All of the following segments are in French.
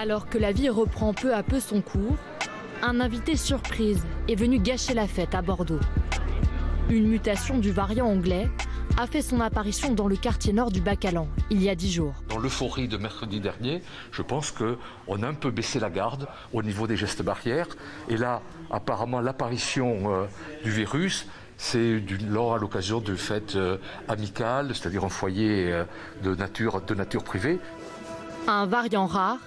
Alors que la vie reprend peu à peu son cours, un invité surprise est venu gâcher la fête à Bordeaux. Une mutation du variant anglais a fait son apparition dans le quartier nord du Bacalan il y a 10 jours. Dans l'euphorie de mercredi dernier, je pense qu'on a un peu baissé la garde au niveau des gestes barrières. Et là, apparemment, l'apparition du virus, c'est à l'occasion de fêtes amicales, c'est-à-dire un foyer de nature privée. Un variant rare,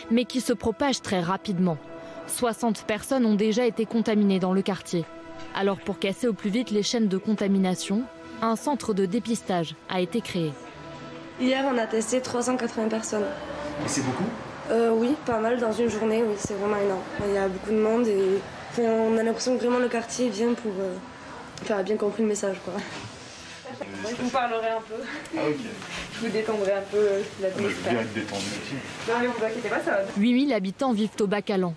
mais qui se propage très rapidement. 60 personnes ont déjà été contaminées dans le quartier. Alors pour casser au plus vite les chaînes de contamination, un centre de dépistage a été créé. Hier, on a testé 380 personnes. Et c'est beaucoup ? Oui, pas mal dans une journée, oui, c'est vraiment énorme. Il y a beaucoup de monde et on a l'impression que vraiment le quartier vient pour faire bien compris le message, quoi. Je vous parlerai un peu. Ah ok. Je vous détendrai un peu l'atmosphère. Je viens être détendu aussi. Non mais vous inquiétez pas, ça va. 8000 habitants vivent au Bacalan.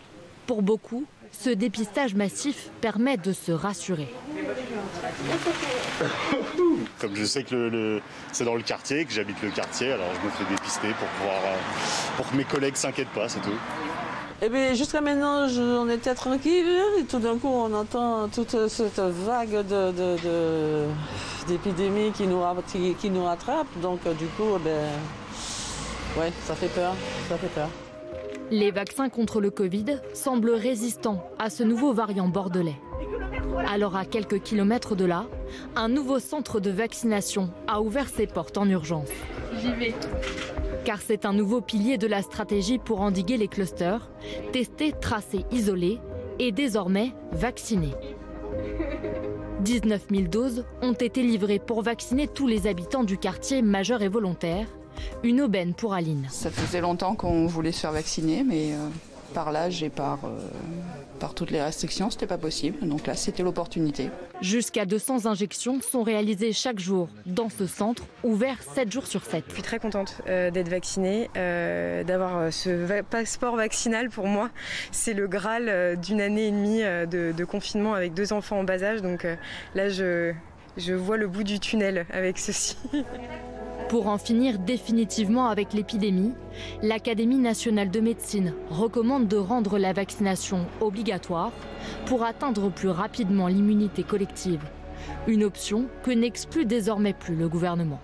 Pour beaucoup, ce dépistage massif permet de se rassurer. Comme je sais que c'est dans le quartier, que j'habite le quartier, alors je me fais dépister pour que mes collègues ne s'inquiètent pas, c'est tout. Eh bien, jusqu'à maintenant, on était tranquille et tout d'un coup, on entend toute cette vague d'épidémie qui nous rattrape. Donc, du coup, ouais, ça fait peur, ça fait peur. Les vaccins contre le Covid semblent résistants à ce nouveau variant bordelais. Alors, à quelques kilomètres de là, un nouveau centre de vaccination a ouvert ses portes en urgence. J'y vais. Car c'est un nouveau pilier de la stratégie pour endiguer les clusters, tester, tracer, isoler et désormais vacciner. 19 000 doses ont été livrées pour vacciner tous les habitants du quartier majeur et volontaire. Une aubaine pour Aline. Ça faisait longtemps qu'on voulait se faire vacciner, mais par l'âge et par toutes les restrictions, c'était pas possible. Donc là, c'était l'opportunité. Jusqu'à 200 injections sont réalisées chaque jour dans ce centre, ouvert 7 jours sur 7. Je suis très contente d'être vaccinée, d'avoir ce passeport vaccinal pour moi. C'est le Graal d'une année et demie de confinement avec 2 enfants en bas âge. Donc là, je vois le bout du tunnel avec ceci. Pour en finir définitivement avec l'épidémie, l'Académie nationale de médecine recommande de rendre la vaccination obligatoire pour atteindre plus rapidement l'immunité collective. Une option que n'exclut désormais plus le gouvernement.